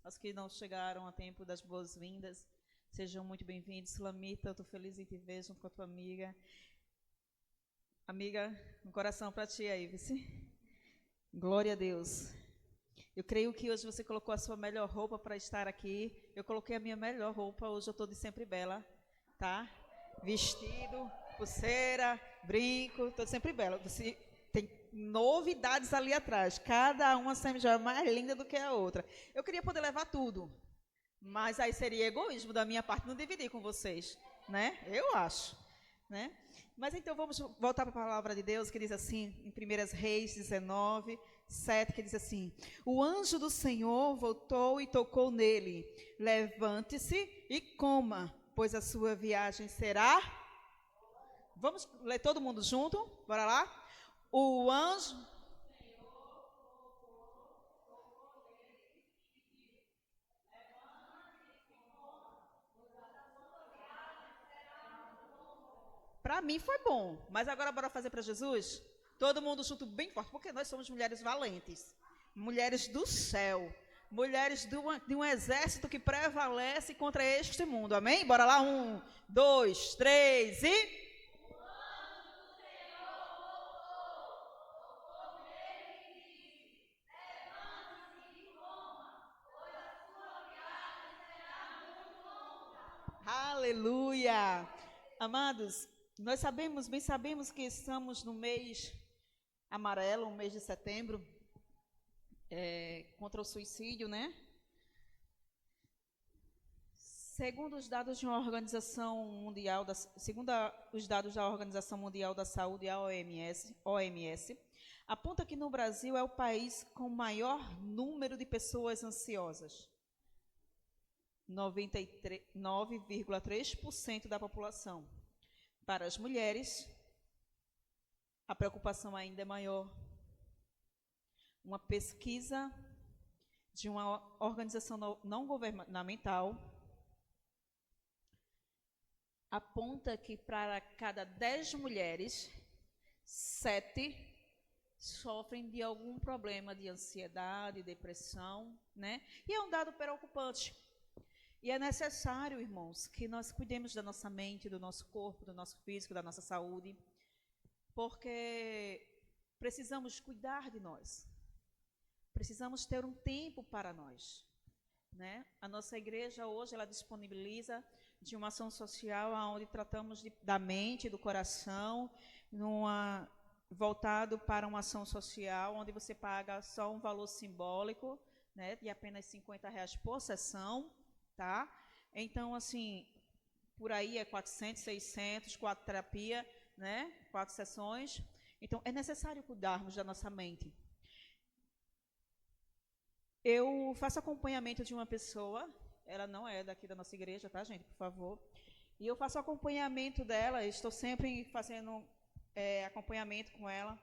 Aos que não chegaram a tempo das boas-vindas, sejam muito bem-vindos. Lamita, eu estou feliz em te ver junto com a tua amiga. Amiga, um coração para ti aí, vice. Glória a Deus. Eu creio que hoje você colocou a sua melhor roupa para estar aqui. Eu coloquei a minha melhor roupa, hoje eu estou de sempre bela, tá? Vestido, pulseira, brinco, estou de sempre bela. Você tem novidades ali atrás, cada uma sempre já é mais linda do que a outra. Eu queria poder levar tudo, mas aí seria egoísmo da minha parte não dividir com vocês, né? Eu acho, né? Mas então vamos voltar para a palavra de Deus, que diz assim, em 1 Reis 19, 7, que diz assim: o anjo do Senhor voltou e tocou nele. Levante-se e coma, pois a sua viagem será... Vamos ler todo mundo junto? Bora lá? O anjo... Para mim foi bom, mas agora bora fazer para Jesus? Todo mundo junto bem forte, porque nós somos mulheres valentes, mulheres do céu, mulheres de um exército que prevalece contra este mundo, amém? Bora lá, 1, 2, 3 e... Aleluia! Amados, nós sabemos, bem sabemos que estamos no mês amarelo, o mês de setembro, contra o suicídio, né? Segundo os dados de uma organização mundial, segundo os dados da Organização Mundial da Saúde, a OMS, aponta que no Brasil é o país com maior número de pessoas ansiosas. 9,3% da população. Para as mulheres, a preocupação ainda é maior. Uma pesquisa de uma organização não governamental aponta que para cada 10 mulheres, 7 sofrem de algum problema de ansiedade, depressão, né? E é um dado preocupante. E é necessário, irmãos, que nós cuidemos da nossa mente, do nosso corpo, do nosso físico, da nossa saúde, porque precisamos cuidar de nós. Precisamos ter um tempo para nós, né? A nossa igreja hoje, ela disponibiliza de uma ação social onde tratamos da mente, do coração, voltado para uma ação social, onde você paga só um valor simbólico, né, de apenas R$ 50 por sessão, tá? Então, assim, por aí é 400, 600, 4 terapias, né, 4 sessões. Então, é necessário cuidarmos da nossa mente. Eu faço acompanhamento de uma pessoa, ela não é daqui da nossa igreja, tá, gente, por favor? E eu faço acompanhamento dela, estou sempre fazendo acompanhamento com ela,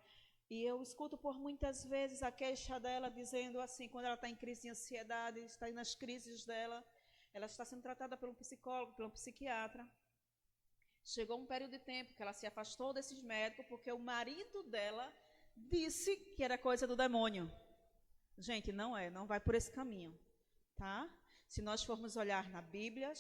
e eu escuto por muitas vezes a queixa dela dizendo assim, quando ela está em crise de ansiedade, está nas crises dela, ela está sendo tratada por um psicólogo, por um psiquiatra. Chegou um período de tempo que ela se afastou desses médicos porque o marido dela disse que era coisa do demônio. Gente, não vai por esse caminho, tá? Se nós formos olhar na Bíblia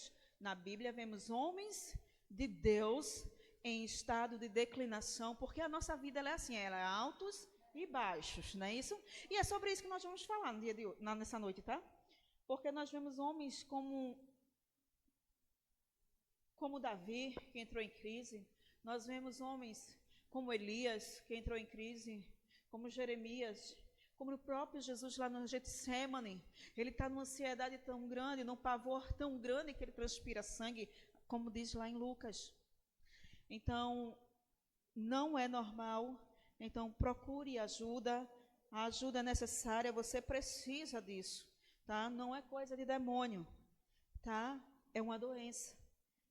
vemos homens de Deus em estado de declinação, porque a nossa vida ela é assim, ela é altos e baixos, não é isso? E é sobre isso que nós vamos falar no dia nessa noite, tá? Porque nós vemos homens como Davi, que entrou em crise. Nós vemos homens como Elias, que entrou em crise, como Jeremias, como o próprio Jesus lá no Getsemane. Ele está numa ansiedade tão grande, num pavor tão grande que ele transpira sangue, como diz lá em Lucas. Então, não é normal. Então, procure ajuda. A ajuda é necessária, você precisa disso, tá? Não é coisa de demônio, tá? É uma doença.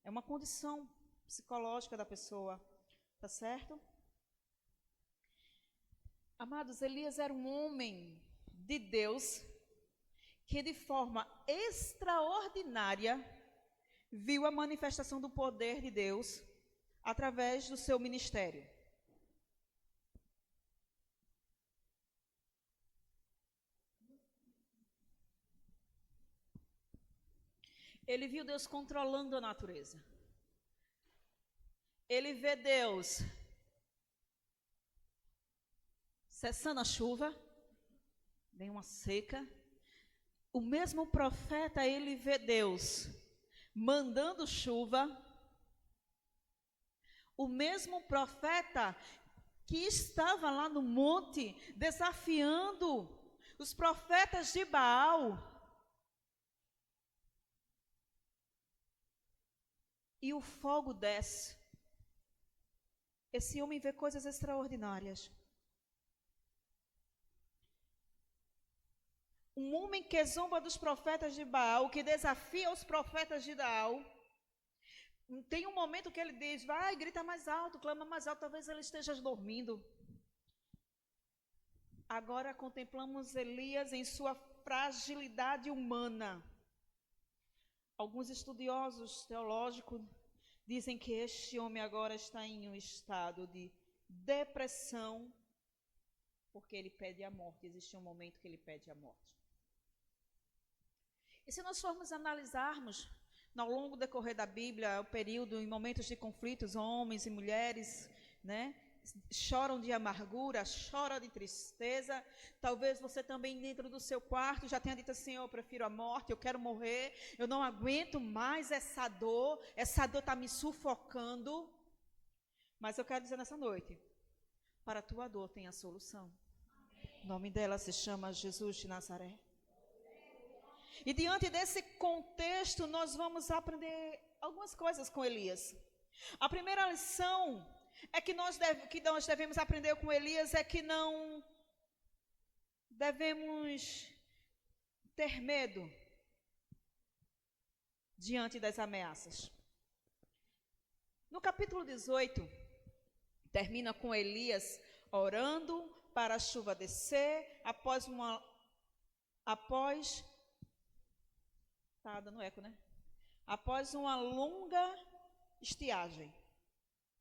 É uma condição psicológica da pessoa, tá certo? Amados, Elias era um homem de Deus que de forma extraordinária viu a manifestação do poder de Deus através do seu ministério. ele viu Deus controlando a natureza. Ele vê Deus cessando a chuva, vem uma seca. O mesmo profeta, ele vê Deus mandando chuva. O mesmo profeta que estava lá no monte desafiando os profetas de Baal. E o fogo desce. Esse homem vê coisas extraordinárias. Um homem que zomba dos profetas de Baal, que desafia os profetas de Baal. Tem um momento que ele diz, vai, grita mais alto, clama mais alto, talvez ele esteja dormindo. Agora contemplamos Elias em sua fragilidade humana. Alguns estudiosos teológicos dizem que este homem agora está em um estado de depressão, porque ele pede a morte. Existe um momento que ele pede a morte. E se nós formos analisarmos, ao longo do decorrer da Bíblia, o período, em momentos de conflitos, homens e mulheres, né, choram de amargura, choram de tristeza. Talvez você também dentro do seu quarto já tenha dito assim, eu prefiro a morte, eu quero morrer, eu não aguento mais essa dor está me sufocando. Mas eu quero dizer nessa noite, para a tua dor tem a solução. O nome dela se chama Jesus de Nazaré. E diante desse contexto, nós vamos aprender algumas coisas com Elias. A primeira lição é que nós devemos aprender com Elias é que não devemos ter medo diante das ameaças. No capítulo 18, termina com Elias orando para a chuva descer, tá dando eco, né? Após uma longa estiagem,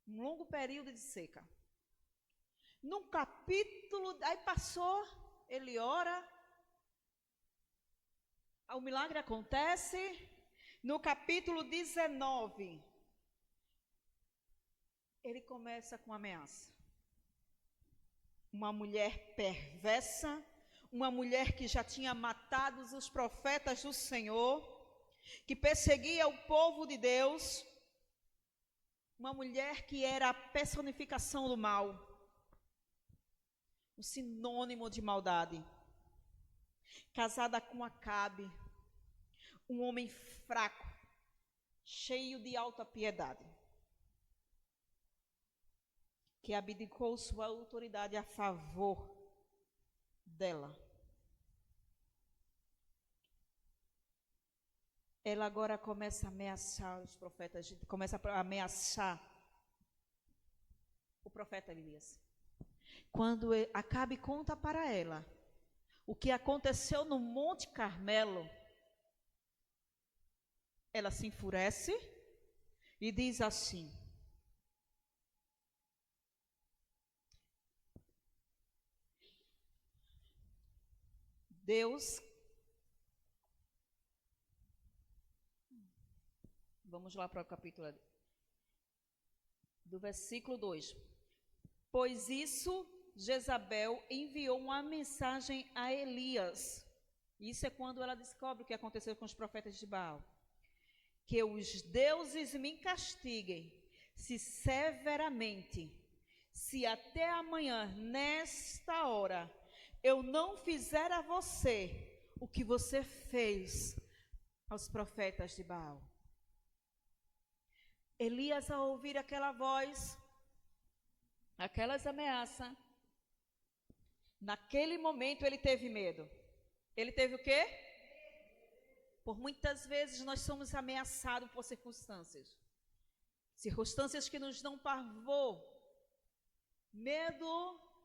um longo período de seca. No capítulo, aí passou, ele ora, o milagre acontece. No capítulo 19, ele começa com ameaça. Uma mulher perversa, uma mulher que já tinha matado os profetas do Senhor, que perseguia o povo de Deus, uma mulher que era a personificação do mal, um sinônimo de maldade, casada com Acabe, um homem fraco, cheio de alta piedade, que abdicou sua autoridade a favor dela. Ela agora começa a ameaçar os profetas, começa a ameaçar o profeta Elias. Quando Acabe conta para ela o que aconteceu no Monte Carmelo, ela se enfurece e diz assim: Deus, vamos lá para o capítulo do versículo 2. Pois isso, Jezabel enviou uma mensagem a Elias. Isso é quando ela descobre o que aconteceu com os profetas de Baal. Que os deuses me castiguem, se severamente, se até amanhã, nesta hora, eu não fizer a você o que você fez aos profetas de Baal. Elias, ao ouvir aquela voz, aquelas ameaças, naquele momento ele teve medo. Ele teve o quê? Por muitas vezes nós somos ameaçados por circunstâncias. Circunstâncias que nos dão pavor, medo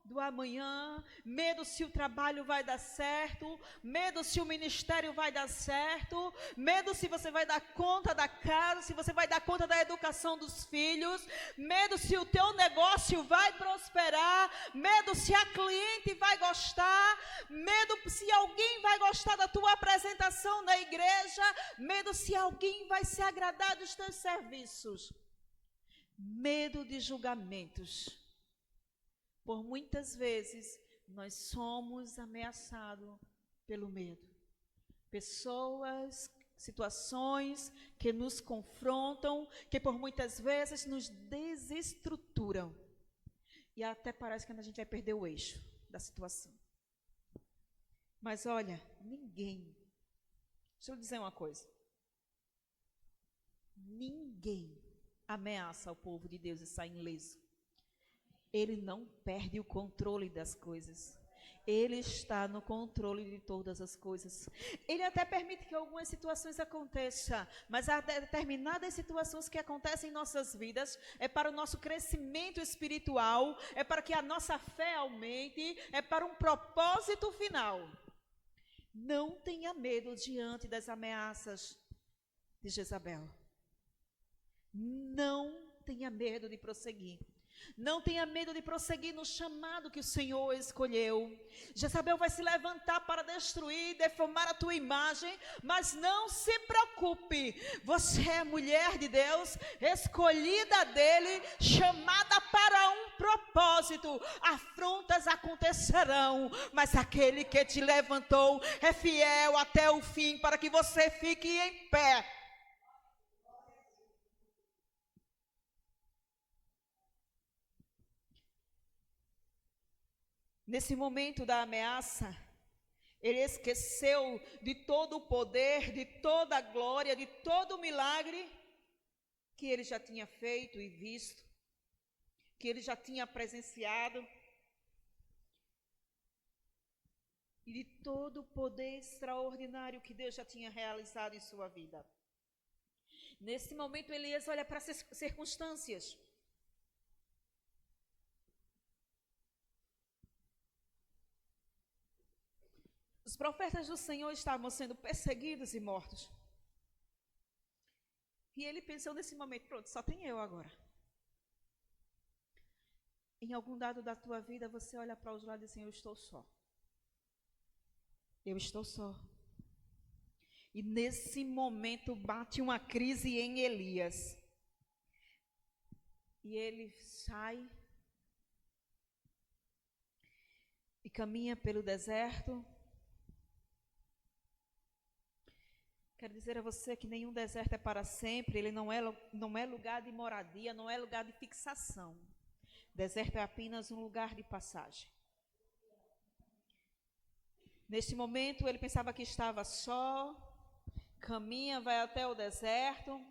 do amanhã, medo se o trabalho vai dar certo, medo se o ministério vai dar certo, medo se você vai dar conta da casa, se você vai dar conta da educação dos filhos, medo se o teu negócio vai prosperar, medo se a cliente vai gostar, medo se alguém vai gostar da tua apresentação na igreja, medo se alguém vai se agradar dos teus serviços, medo de julgamentos. Por muitas vezes, nós somos ameaçados pelo medo. Pessoas, situações que nos confrontam, que por muitas vezes nos desestruturam. E até parece que a gente vai perder o eixo da situação. Mas olha, deixa eu dizer uma coisa. Ninguém ameaça o povo de Deus e sai ileso. Ele não perde o controle das coisas. Ele está no controle de todas as coisas. Ele até permite que algumas situações aconteçam, mas há determinadas situações que acontecem em nossas vidas é para o nosso crescimento espiritual, é para que a nossa fé aumente, é para um propósito final. Não tenha medo diante das ameaças de Jezabel. Não tenha medo de prosseguir. Não tenha medo de prosseguir no chamado que o Senhor escolheu. Jezabel vai se levantar para destruir, deformar a tua imagem, mas não se preocupe. Você é mulher de Deus, escolhida dele, chamada para um propósito. Afrontas acontecerão, mas aquele que te levantou é fiel até o fim para que você fique em pé. Nesse momento da ameaça, ele esqueceu de todo o poder, de toda a glória, de todo o milagre que ele já tinha feito e visto, que ele já tinha presenciado, e de todo o poder extraordinário que Deus já tinha realizado em sua vida. Nesse momento, Elias olha para as circunstâncias. Os profetas do Senhor estavam sendo perseguidos e mortos. E ele pensou nesse momento, pronto, só tem eu agora. Em algum dado da tua vida, você olha para os lados e diz assim, eu estou só. Eu estou só. E nesse momento bate uma crise em Elias. E ele sai e caminha pelo deserto. Quero dizer a você que nenhum deserto é para sempre, ele não é lugar de moradia, não é lugar de fixação. Deserto é apenas um lugar de passagem. Neste momento, ele pensava que estava só, caminha, vai até o deserto,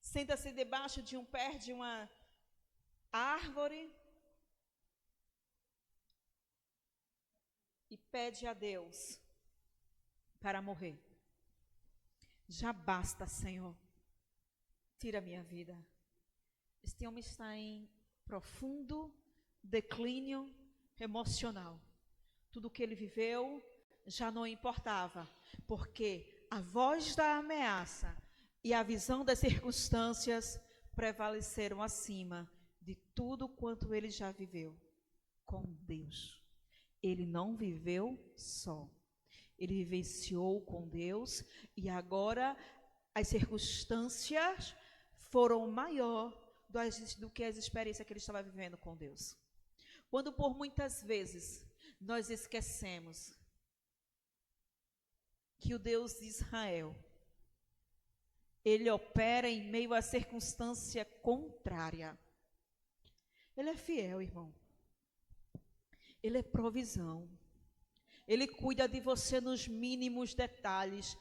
senta-se debaixo de um pé de uma árvore e pede a Deus para morrer. Já basta, Senhor, tira a minha vida. Este homem está em profundo declínio emocional. Tudo o que ele viveu já não importava, porque a voz da ameaça e a visão das circunstâncias prevaleceram acima de tudo quanto ele já viveu com Deus. Ele não viveu só. Ele vivenciou com Deus e agora as circunstâncias foram maior do que as experiências que ele estava vivendo com Deus. Quando por muitas vezes nós esquecemos que o Deus de Israel, ele opera em meio à circunstância contrária. Ele é fiel, irmão. Ele é provisão. Ele cuida de você nos mínimos detalhes.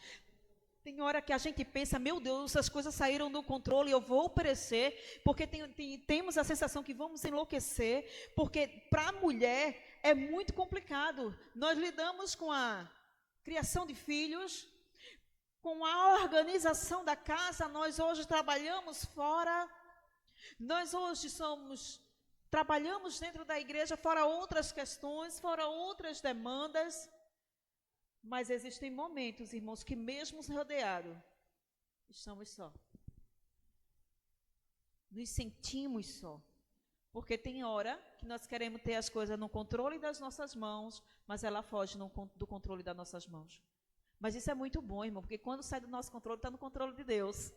Tem hora que a gente pensa, meu Deus, as coisas saíram do controle, eu vou perecer, porque temos a sensação que vamos enlouquecer, porque para a mulher é muito complicado. Nós lidamos com a criação de filhos, com a organização da casa, nós hoje trabalhamos fora, nós hoje somos Trabalhamos dentro da igreja, fora outras questões, fora outras demandas, mas existem momentos, irmãos, que mesmo rodeados, estamos só. Nos sentimos só. Porque tem hora que nós queremos ter as coisas no controle das nossas mãos, mas ela foge do controle das nossas mãos. Mas isso é muito bom, irmão, porque quando sai do nosso controle, está no controle de Deus.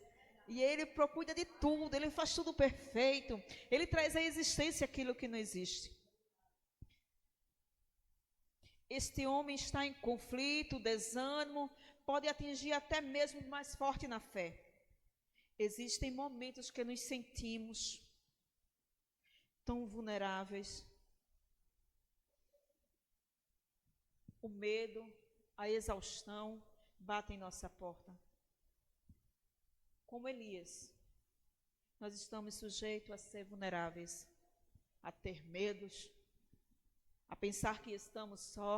E Ele cuida de tudo, Ele faz tudo perfeito. Ele traz à existência aquilo que não existe. Este homem está em conflito, desânimo, pode atingir até mesmo o mais forte na fé. Existem momentos que nos sentimos tão vulneráveis. O medo, a exaustão batem em nossa porta. Como Elias, nós estamos sujeitos a ser vulneráveis, a ter medos, a pensar que estamos só.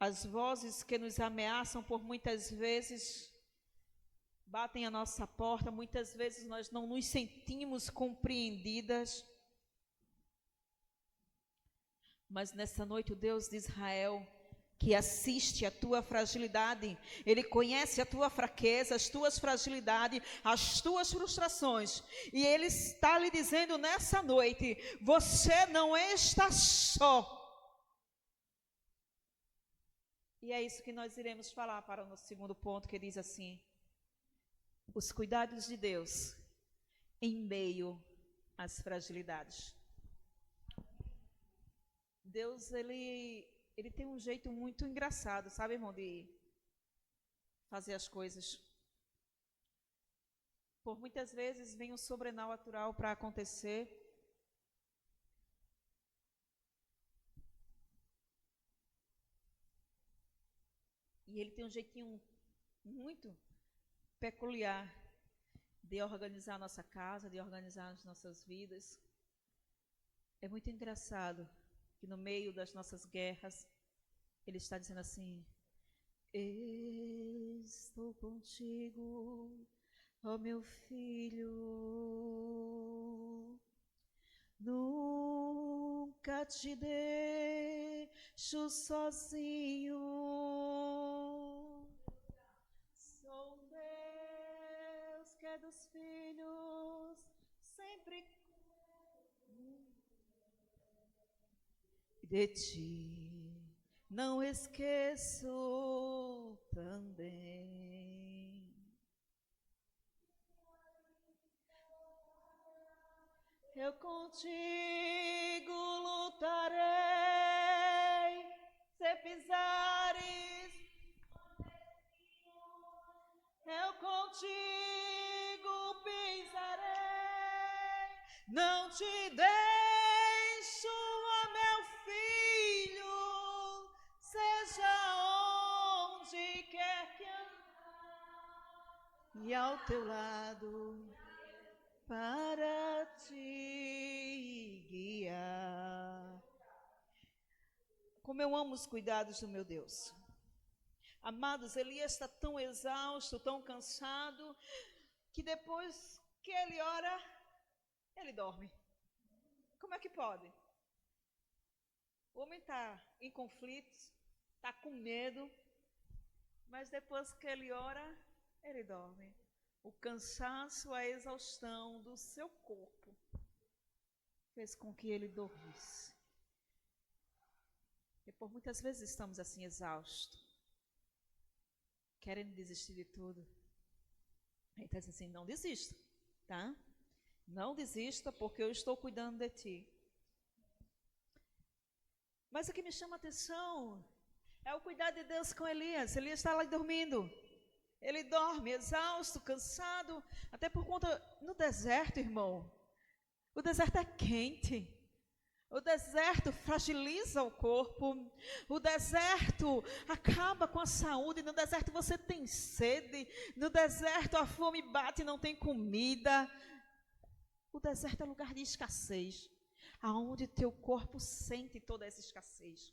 As vozes que nos ameaçam por muitas vezes batem a nossa porta, muitas vezes nós não nos sentimos compreendidas. Mas nessa noite o Deus de Israel, que assiste a tua fragilidade, Ele conhece a tua fraqueza, as tuas fragilidades, as tuas frustrações, e Ele está lhe dizendo nessa noite, você não está só. E é isso que nós iremos falar para o nosso segundo ponto, que diz assim: os cuidados de Deus em meio às fragilidades. Deus, ele tem um jeito muito engraçado, sabe, irmão, de fazer as coisas. Por muitas vezes vem o sobrenatural para acontecer. E Ele tem um jeitinho muito peculiar de organizar a nossa casa, de organizar as nossas vidas. É muito engraçado que no meio das nossas guerras, Ele está dizendo assim: estou contigo, ó meu filho, nunca te deixo sozinho. Sou um Deus que é dos filhos, sempre de ti não esqueço também. Eu contigo lutarei, se pisares, eu contigo pisarei, não te deixo, ó meu filho, seja onde quer que andar, e ao teu lado para te guiar. Como eu amo os cuidados do meu Deus. Amados, Elias está tão exausto, tão cansado, que depois que ele ora, ele dorme. Como é que pode? O homem está em conflitos, está com medo, mas depois que ele ora, ele dorme. O cansaço, a exaustão do seu corpo fez com que ele dormisse. E por muitas vezes estamos assim exaustos, querendo desistir de tudo. Aí está dizendo assim: não desista, tá? Não desista, porque eu estou cuidando de ti. Mas o que me chama a atenção é o cuidado de Deus com Elias. Elias está lá dormindo. Ele dorme, exausto, cansado, até por conta, no deserto, irmão, o deserto é quente, o deserto fragiliza o corpo, o deserto acaba com a saúde, no deserto você tem sede, no deserto a fome bate e não tem comida. O deserto é lugar de escassez, aonde teu corpo sente toda essa escassez.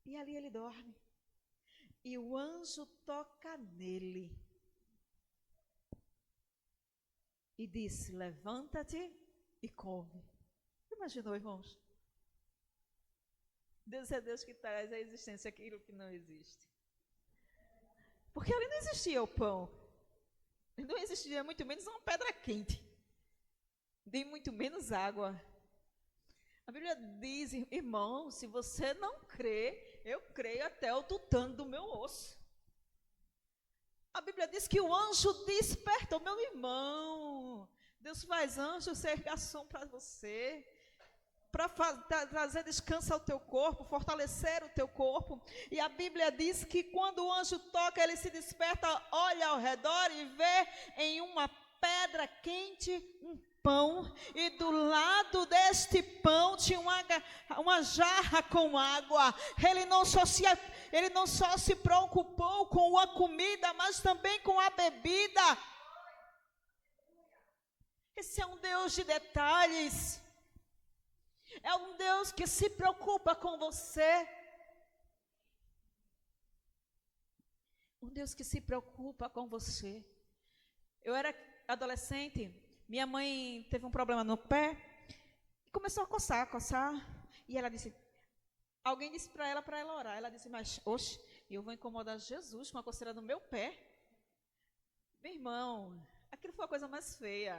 E ali ele dorme. E o anjo toca nele. e disse: levanta-te e come. Imaginou, irmãos? Deus é Deus que traz à existência aquilo que não existe. Porque ali não existia o pão. Não existia muito menos uma pedra quente. Nem muito menos água. A Bíblia diz, irmão, se você não crê, eu creio até o tutano do meu osso. A Bíblia diz que o anjo desperta o meu irmão. Deus faz anjo ser garçom para você, para trazer descanso ao teu corpo, fortalecer o teu corpo. E a Bíblia diz que quando o anjo toca, ele se desperta, olha ao redor e vê em uma pedra quente um pão, e do lado deste pão tinha uma jarra com água. Ele não só se preocupou com a comida, mas também com a bebida. Esse é um Deus de detalhes. É um Deus que se preocupa com você. Um Deus que se preocupa com você. Eu era adolescente, minha mãe teve um problema no pé e começou a coçar. E ela disse, alguém disse para ela orar. Ela disse, mas, oxe, eu vou incomodar Jesus com a coceira no meu pé? Meu irmão, aquilo foi a coisa mais feia.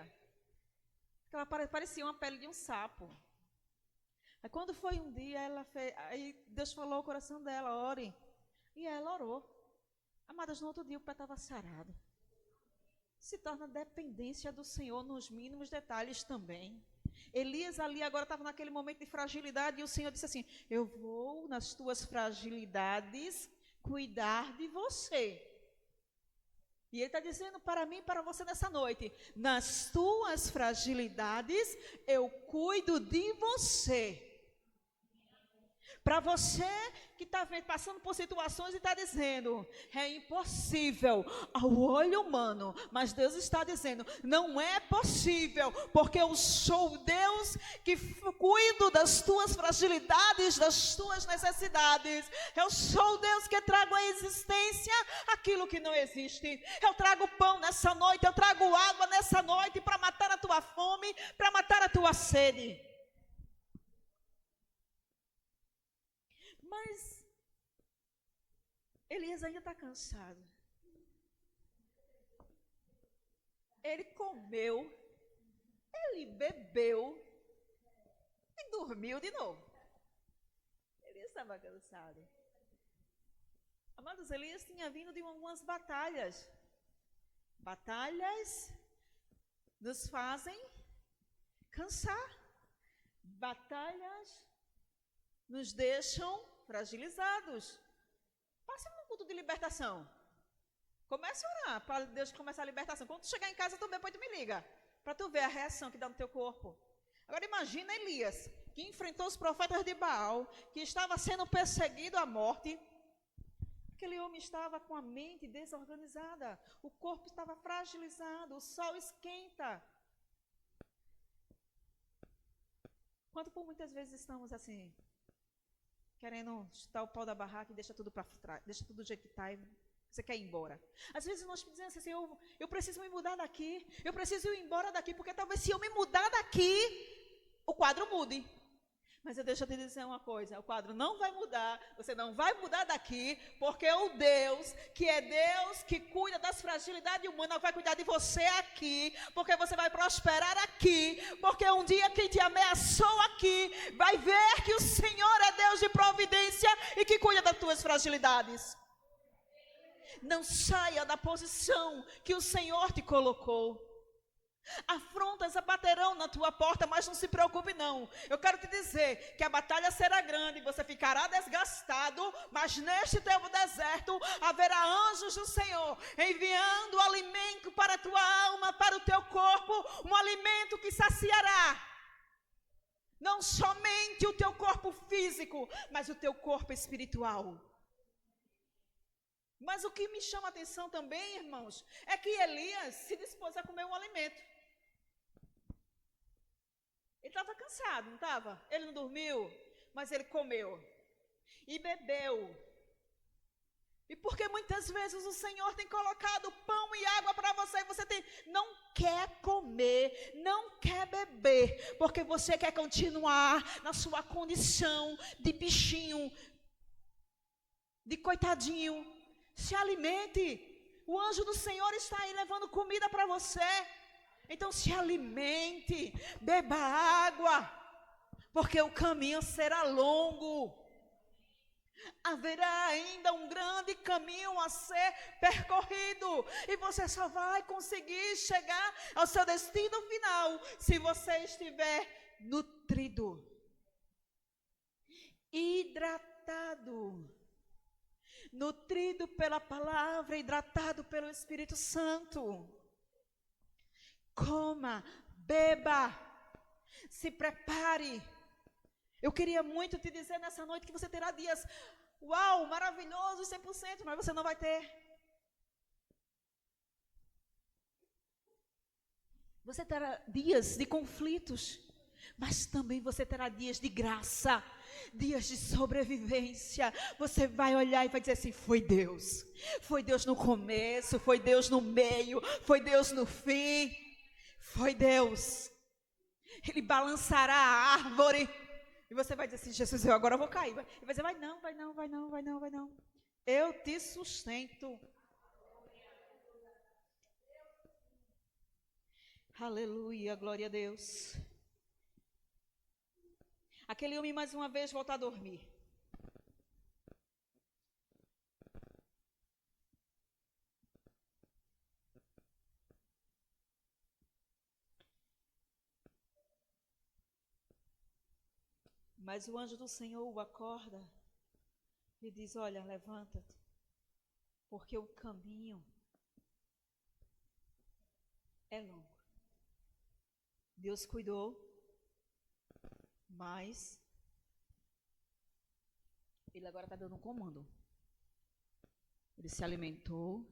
Ela parecia uma pele de um sapo. Aí quando foi um dia, aí Deus falou ao coração dela, ore. E ela orou. Amadas, no outro dia o pé estava sarado. Se torna dependência do Senhor nos mínimos detalhes também. Elias ali agora estava naquele momento de fragilidade e o Senhor disse assim, eu vou nas tuas fragilidades cuidar de você. E Ele está dizendo para mim e para você nessa noite, nas tuas fragilidades eu cuido de você. Para você que está passando por situações e está dizendo, é impossível ao olho humano, mas Deus está dizendo, não é possível, porque eu sou o Deus que cuido das tuas fragilidades, das tuas necessidades. Eu sou o Deus que trago à existência aquilo que não existe. Eu trago pão nessa noite, eu trago água nessa noite para matar a tua fome, para matar a tua sede. Mas Elias ainda está cansado. Ele comeu, ele bebeu e dormiu de novo. Elias estava cansado. Amados, Elias tinha vindo de algumas batalhas. Batalhas nos fazem cansar. Batalhas nos deixam fragilizados. Passe num culto de libertação. Comece a orar para Deus começar a libertação. Quando tu chegar em casa, tu depois tu me liga, para tu ver a reação que dá no teu corpo. Agora imagina Elias, que enfrentou os profetas de Baal, que estava sendo perseguido à morte. Aquele homem estava com a mente desorganizada, o corpo estava fragilizado, o sol esquenta. Quanto por muitas vezes estamos assim, querendo chutar o pau da barraca e deixa tudo para trás, deixa tudo do jeito que está e você quer ir embora. Às vezes nós dizemos assim, eu preciso me mudar daqui, eu preciso ir embora daqui, porque talvez se eu me mudar daqui, o quadro mude. Mas deixa eu te dizer uma coisa, o quadro não vai mudar, você não vai mudar daqui, porque o Deus, que é Deus que cuida das fragilidades humanas, vai cuidar de você aqui, porque você vai prosperar aqui, porque um dia quem te ameaçou aqui, vai ver que o Senhor é Deus de providência e que cuida das tuas fragilidades. Não saia da posição que o Senhor te colocou. Afrontas abaterão na tua porta, mas não se preocupe não. Eu quero te dizer que a batalha será grande, você ficará desgastado, mas neste teu deserto haverá anjos do Senhor, enviando alimento para a tua alma, para o teu corpo, um alimento que saciará não somente o teu corpo físico, mas o teu corpo espiritual. Mas o que me chama a atenção também, irmãos, é que Elias se dispôs a comer um alimento. Ele estava cansado, não estava? Ele não dormiu, mas ele comeu e bebeu. E porque muitas vezes o Senhor tem colocado pão e água para você, e você não quer comer, não quer beber, porque você quer continuar na sua condição de bichinho, de coitadinho. Se alimente. O anjo do Senhor está aí levando comida para você. Então se alimente, beba água, porque o caminho será longo. Haverá ainda um grande caminho a ser percorrido, e você só vai conseguir chegar ao seu destino final se você estiver nutrido, hidratado, nutrido pela palavra, hidratado pelo Espírito Santo. Coma, beba, se prepare. Eu queria muito te dizer nessa noite que você terá dias, uau, maravilhosos, 100%, mas você não vai ter. Você terá dias de conflitos, mas também você terá dias de graça, dias de sobrevivência. Você vai olhar e vai dizer assim, foi Deus no começo, foi Deus no meio, foi Deus no fim, foi Deus. Ele balançará a árvore, e você vai dizer assim, Jesus, eu agora vou cair. E vai dizer, vai não. Eu te sustento. Aleluia, glória a Deus. Aquele homem mais uma vez volta a dormir. Mas o anjo do Senhor o acorda e diz, olha, levanta-te, porque o caminho é longo. Deus cuidou, mas ele agora está dando um comando. Ele se alimentou,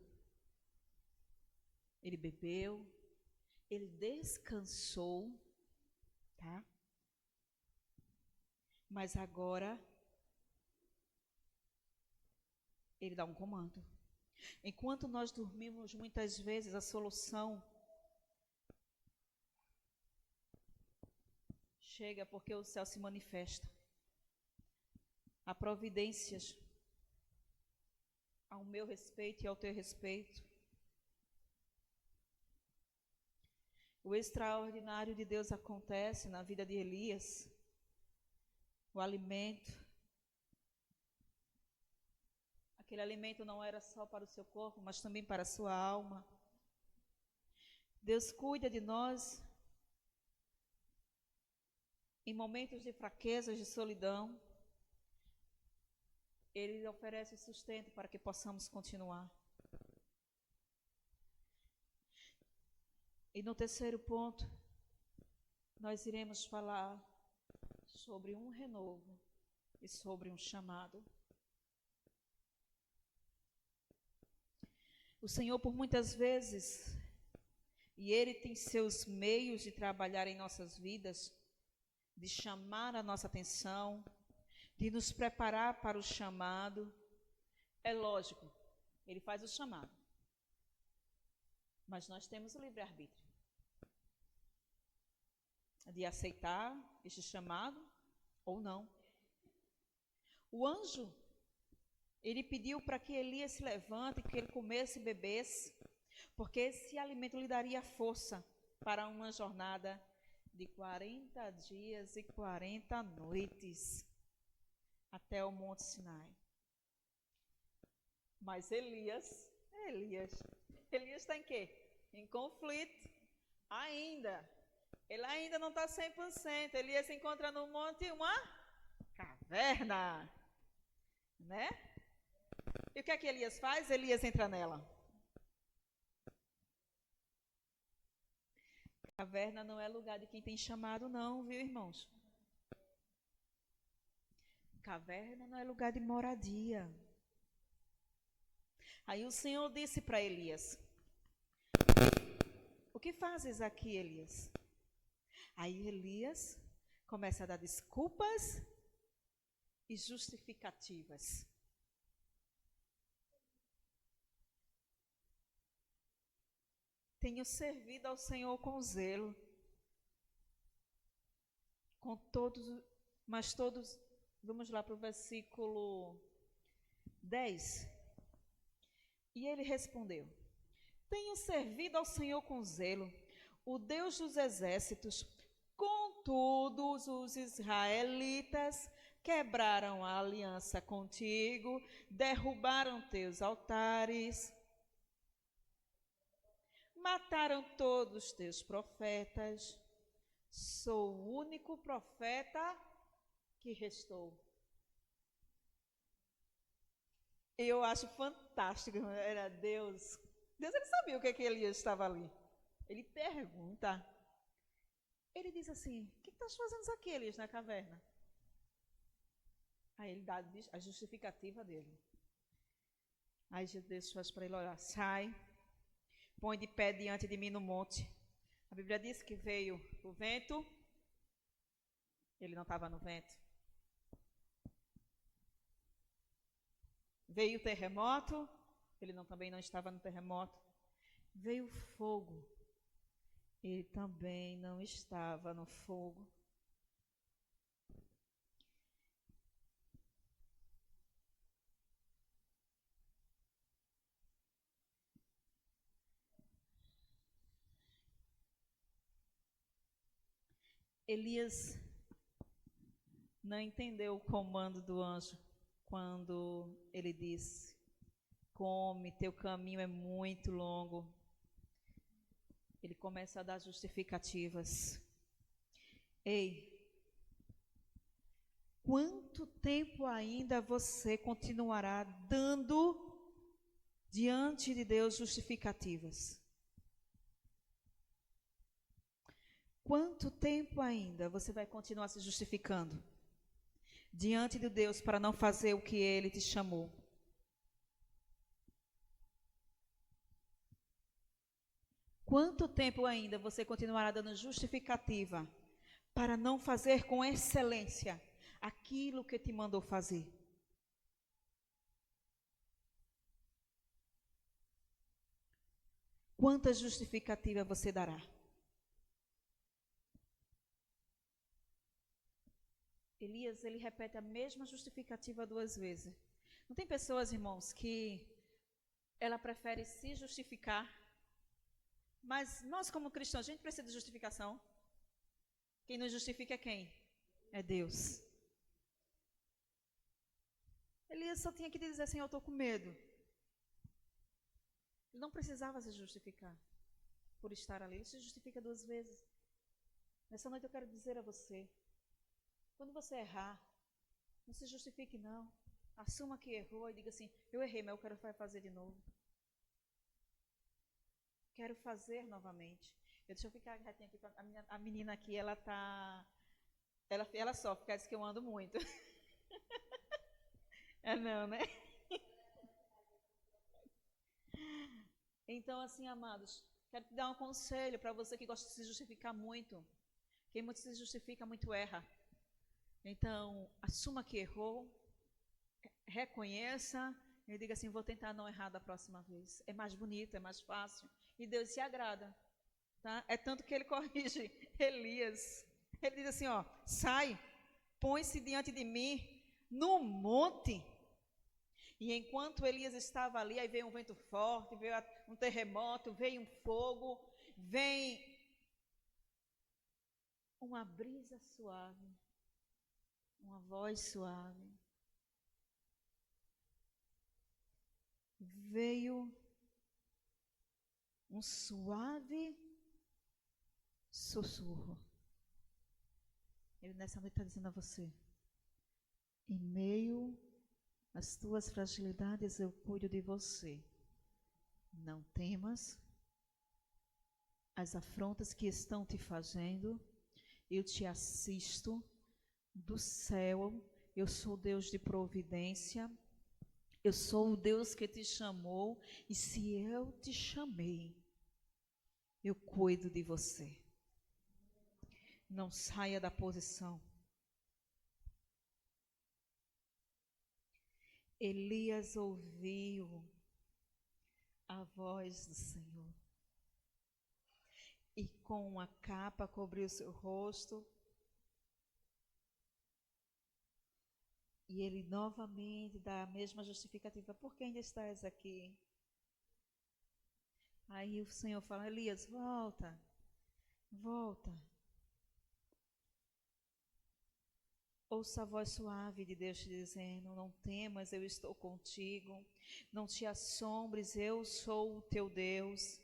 ele bebeu, ele descansou, tá? Mas agora ele dá um comando. Enquanto nós dormimos, muitas vezes a solução chega porque o céu se manifesta. Há providências ao meu respeito e ao teu respeito. O extraordinário de Deus acontece na vida de Elias. O alimento. Aquele alimento não era só para o seu corpo, mas também para a sua alma. Deus cuida de nós em momentos de fraquezas, de solidão. Ele oferece o sustento para que possamos continuar. E no terceiro ponto, nós iremos falar sobre um renovo e sobre um chamado. O Senhor, por muitas vezes, e Ele tem seus meios de trabalhar em nossas vidas, de chamar a nossa atenção, de nos preparar para o chamado. É lógico, Ele faz o chamado, mas nós temos o livre-arbítrio de aceitar este chamado ou não. O anjo, ele pediu para que Elias se levante, que ele comesse e bebesse, porque esse alimento lhe daria força para uma jornada de 40 dias e 40 noites até o Monte Sinai. Mas Elias está em quê? Em conflito ainda. Ele ainda não está 100%. Elias se encontra no monte uma caverna, né? E o que é que Elias faz? Elias entra nela. Caverna não é lugar de quem tem chamado, não, viu, irmãos? Caverna não é lugar de moradia. Aí o Senhor disse para Elias: o que fazes aqui, Elias? Aí Elias começa a dar desculpas e justificativas. tenho servido ao Senhor com zelo, com todos, mas todos, vamos lá para o versículo 10. E ele respondeu: tenho servido ao Senhor com zelo, o Deus dos exércitos. Contudo, os israelitas quebraram a aliança contigo, derrubaram teus altares, mataram todos os teus profetas. Sou o único profeta que restou. Eu acho fantástico, era Deus. Deus, ele sabia o que Elias estava ali. Ele pergunta. Ele diz assim: o que estás fazendo aqui, Elias, na caverna? Aí ele dá a justificativa dele. Aí Deus faz para ele: olha, sai, põe de pé diante de mim no monte. A Bíblia diz que veio o vento. Ele não estava no vento. Veio o terremoto. Ele também não estava no terremoto. Veio o fogo. Ele também não estava no fogo. Elias não entendeu o comando do anjo quando ele disse: come, teu caminho é muito longo. Ele começa a dar justificativas. Ei, quanto tempo ainda você continuará dando diante de Deus justificativas? Quanto tempo ainda você vai continuar se justificando diante de Deus para não fazer o que Ele te chamou? Quanto tempo ainda você continuará dando justificativa para não fazer com excelência aquilo que te mandou fazer? Quanta justificativa você dará? Elias, ele repete a mesma justificativa 2 vezes. Não tem pessoas, irmãos, que ela prefere se justificar, mas nós como cristãos, a gente precisa de justificação. Quem nos justifica é quem? É Deus. Elias só tinha que dizer assim: eu estou com medo. Ele não precisava se justificar por estar ali. Ele se justifica 2 vezes. Nessa noite eu quero dizer a você: quando você errar, não se justifique não. Assuma que errou e diga assim: eu errei, mas eu quero fazer de novo. Quero fazer novamente. Deixa eu ficar quietinha aqui. A menina aqui, ela sofre, porque ela diz que eu ando muito. É não, né? Então, assim, amados, quero te dar um conselho para você que gosta de se justificar muito. Quem muito se justifica, muito erra. Então, assuma que errou, reconheça e diga assim: vou tentar não errar da próxima vez. É mais bonito, é mais fácil. E Deus se agrada. Tá? É tanto que ele corrige Elias. Ele diz assim: ó, sai, põe-se diante de mim no monte. E enquanto Elias estava ali, aí veio um vento forte, veio um terremoto, veio um fogo, vem uma brisa suave, uma voz suave. Veio um suave sussurro. Ele nessa noite está dizendo a você: em meio às tuas fragilidades eu cuido de você. Não temas as afrontas que estão te fazendo. Eu te assisto do céu. Eu sou Deus de providência. Eu sou o Deus que te chamou. E se eu te chamei, eu cuido de você. Não saia da posição. Elias ouviu a voz do Senhor. e com uma capa cobriu seu rosto. E ele novamente dá a mesma justificativa: por que ainda estás aqui? Aí o Senhor fala: Elias, volta, volta. Ouça a voz suave de Deus te dizendo: não temas, eu estou contigo. Não te assombres, eu sou o teu Deus.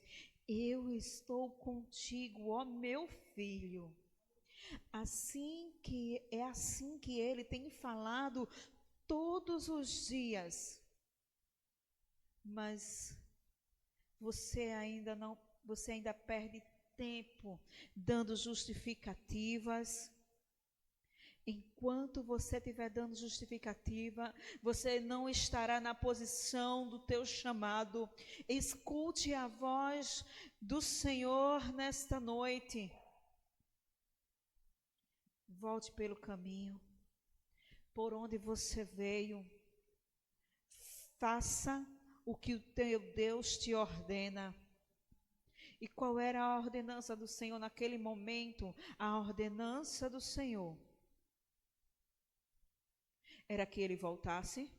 Eu estou contigo, ó meu filho. Assim que ele tem falado todos os dias. Mas você ainda perde tempo dando justificativas. Enquanto você estiver dando justificativa, você não estará na posição do teu chamado. Escute a voz do Senhor nesta noite. Volte pelo caminho por onde você veio. Faça o que o teu Deus te ordena. E qual era a ordenança do Senhor naquele momento? A ordenança do Senhor era que ele voltasse,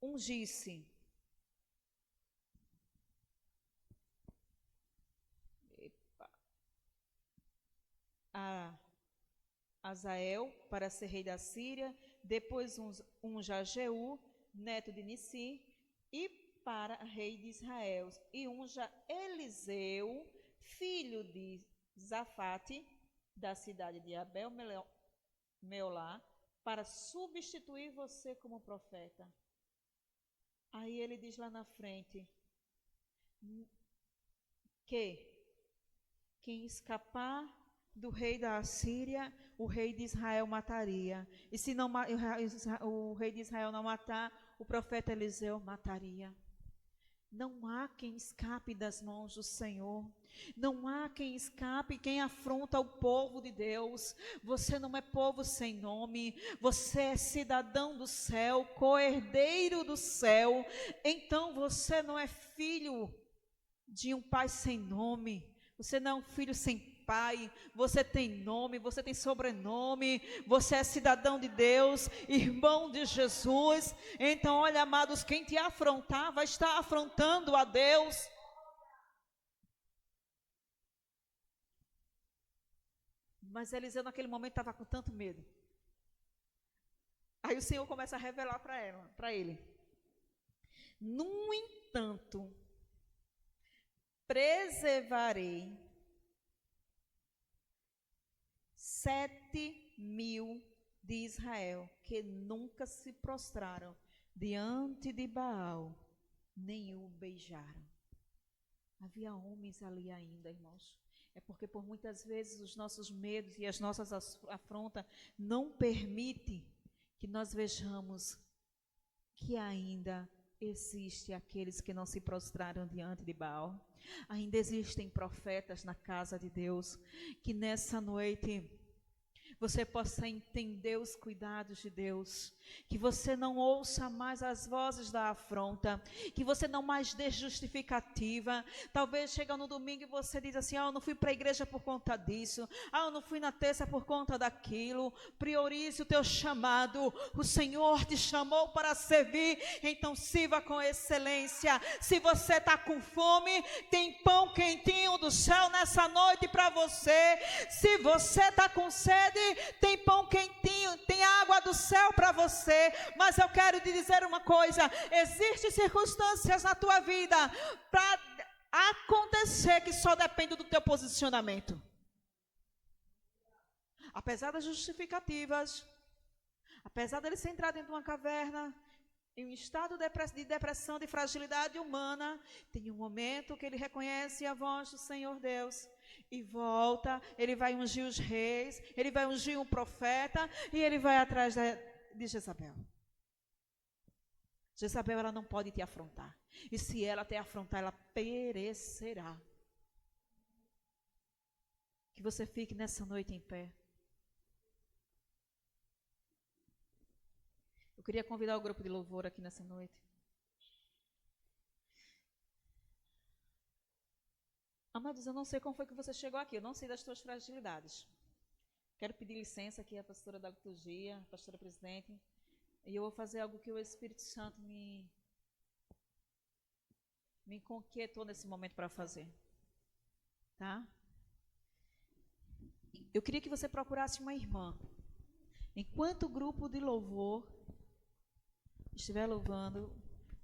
ungisse a Azael para ser rei da Síria, depois unja Jeú, neto de Nissi, e para rei de Israel, e unja Eliseu, filho de Zafate, da cidade de Abel-Meolá, para substituir você como profeta. Aí ele diz lá na frente que quem escapar do rei da Assíria, o rei de Israel mataria. E se não, o rei de Israel não matar, o profeta Eliseu mataria. Não há quem escape das mãos do Senhor. Não há quem escape, quem afronta o povo de Deus. Você não é povo sem nome. Você é cidadão do céu, co-herdeiro do céu. Então você não é filho de um pai sem nome. Você não é um filho sem pai. Você tem nome, você tem sobrenome. Você é cidadão de Deus, irmão de Jesus. Então, olha, amados, quem te afrontar vai estar afrontando a Deus. Mas Eliseu naquele momento estava com tanto medo. Aí o Senhor começa a revelar para ele. No entanto, preservarei 7.000 de Israel, que nunca se prostraram diante de Baal, nem o beijaram. Havia homens ali ainda, irmãos. É porque por muitas vezes os nossos medos e as nossas afrontas não permitem que nós vejamos que ainda existe aqueles que não se prostraram diante de Baal. Ainda existem profetas na casa de Deus, que nessa noite você possa entender os cuidados de Deus, que você não ouça mais as vozes da afronta, que você não mais dê justificativa. Talvez chega no domingo e você diz assim: eu não fui para a igreja por conta disso, eu não fui na terça por conta daquilo. Priorize o teu chamado. O Senhor te chamou para servir, então sirva com excelência. Se você está com fome, tem pão quentinho do céu nessa noite para você. Se você está com sede, tem pão quentinho, tem água do céu para você. Mas eu quero te dizer uma coisa: existem circunstâncias na tua vida para acontecer que só depende do teu posicionamento. Apesar das justificativas, apesar dele ser entrado dentro de uma caverna, em um estado de depressão, de fragilidade humana, tem um momento que ele reconhece a voz do Senhor Deus e volta. Ele vai ungir os reis, ele vai ungir um profeta e ele vai atrás de Jezabel. Jezabel, ela não pode te afrontar, e se ela te afrontar, ela perecerá. Que você fique nessa noite em pé. Eu queria convidar o grupo de louvor aqui nessa noite. Amado Amados, eu não sei como foi que você chegou aqui, eu não sei das tuas fragilidades. Quero pedir licença aqui à pastora da liturgia, à pastora presidente, e eu vou fazer algo que o Espírito Santo me inquietou nesse momento para fazer. Tá? Eu queria que você procurasse uma irmã. Enquanto o grupo de louvor estiver louvando,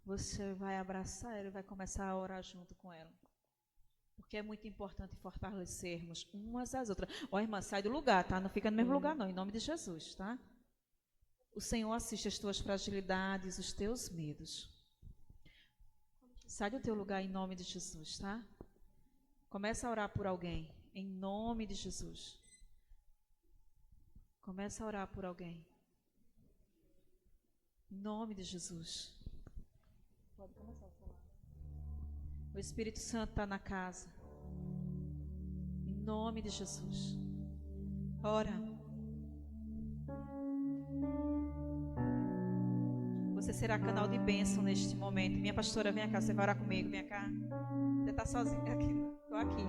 você vai abraçar ela e vai começar a orar junto com ela. Porque é muito importante fortalecermos umas às outras. Ó, irmã, sai do lugar, tá? Não fica no mesmo lugar, não, em nome de Jesus, tá? O Senhor assiste as tuas fragilidades, os teus medos. Sai do teu lugar em nome de Jesus, tá? Começa a orar por alguém, em nome de Jesus. Começa a orar por alguém. Em nome de Jesus. Pode começar a falar. O Espírito Santo está na casa. Em nome de Jesus. Ora. Você será canal de bênção neste momento. Minha pastora, vem cá, você vai orar comigo, vem cá. Você está sozinha aqui? Estou aqui.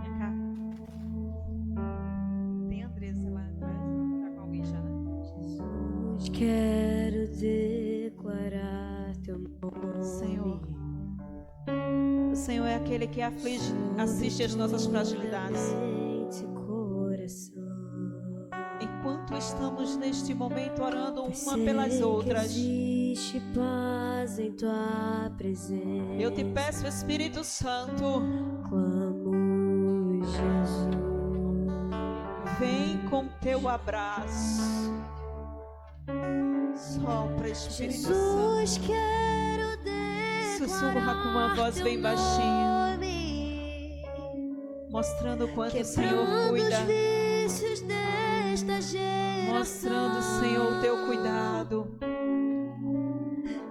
Vem cá. Tem a Andressa lá atrás, está com alguém já, né? Jesus, quero declarar teu nome. Senhor, o Senhor é aquele que aflige, assiste as nossas fragilidades. Enquanto estamos neste momento orando uma pelas outras, existe paz em tua presença. eu te peço, Espírito Santo, clamo, Jesus. Vem com teu abraço. Sopra, Espírito Jesus, Santo. quero declarar Sussurra com uma voz bem baixinha, mostrando o quanto o Senhor cuida, mostrando, Senhor, o teu cuidado.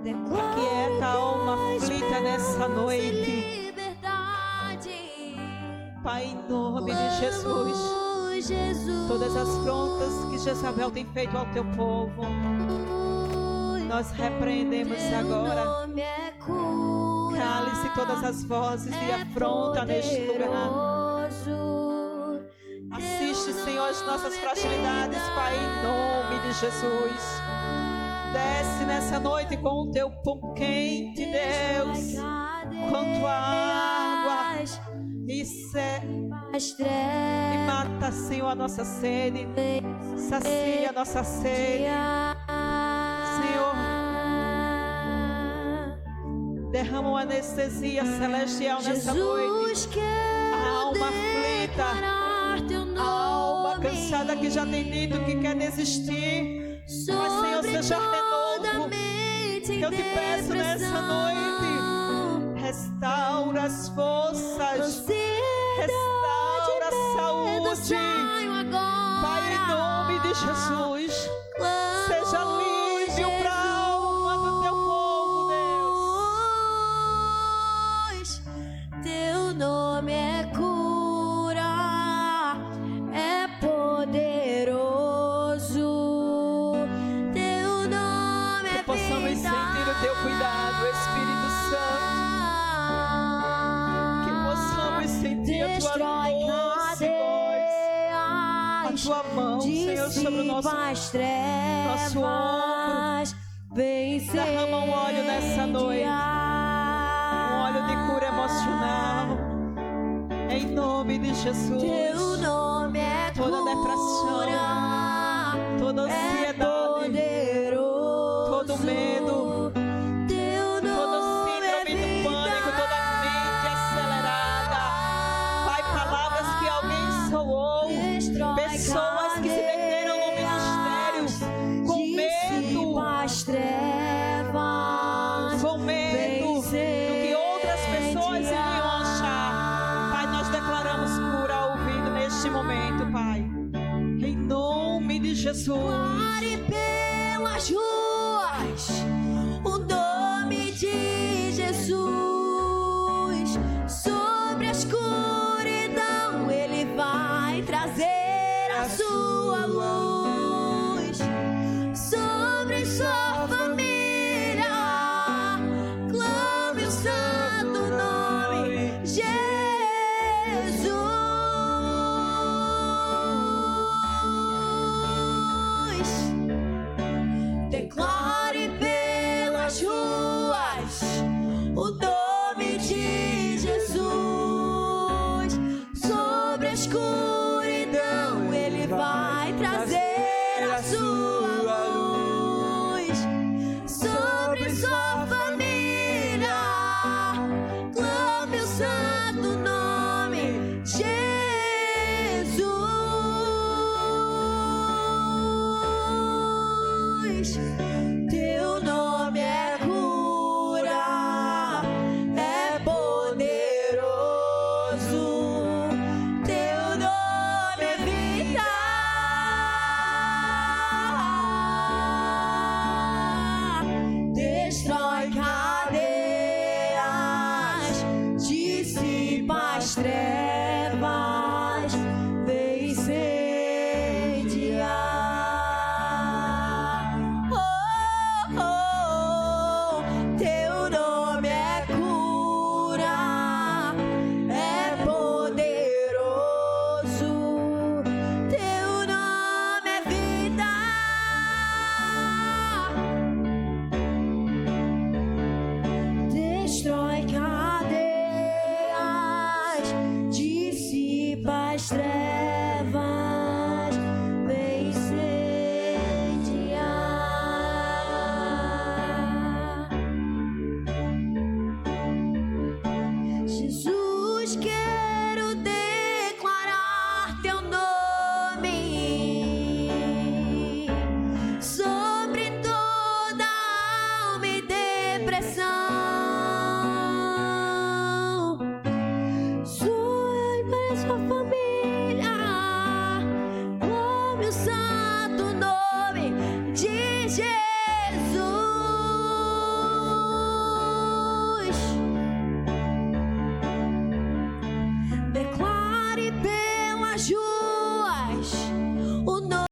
Aquieta a alma aflita nessa noite, Pai, em nome de Jesus. Todas as afrontas que Jezabel tem feito ao teu povo, nós repreendemos agora. Cale-se todas as vozes de afronta neste lugar. Assiste, Senhor, as nossas fragilidades, Pai, em nome de Jesus. Desce nessa noite com o teu pão quente, Deus, quanto a água e mata, Senhor, a nossa sede, sacia a nossa sede, Senhor. Derrama uma anestesia celestial nessa noite. A alma aflita, a alma cansada que já tem dito que quer desistir, mas, Senhor, seja renovo. Eu te peço nessa noite, restaura as forças, restaura a saúde, Pai, em nome de Jesus. Seja alívio para a alma do teu povo, Deus. Teu nome é cura, é poderoso. Teu nome é que possamos sentir o teu cuidado, Espírito Santo. Que possamos sentir a tua doce voz, a tua mão, Senhor, sobre o nosso ombro. Derrama um óleo nessa noite, um óleo de cura emocional, em nome de Jesus. Teu nome é toda depressão, toda ansiedade, todo medo, todo síndrome do pânico, toda mente acelerada, Pai, palavras que alguém soou, pessoas que se meteram no ministério com medo do que outras pessoas iriam achar. Pai, nós declaramos cura ouvindo neste momento, Pai, em nome de Jesus. Pare pelas ruas o nome de Jesus. Sobre a escuridão Ele vai trazer a sua luz. Sobre sua família clame o santo nome Jesus. estrelas.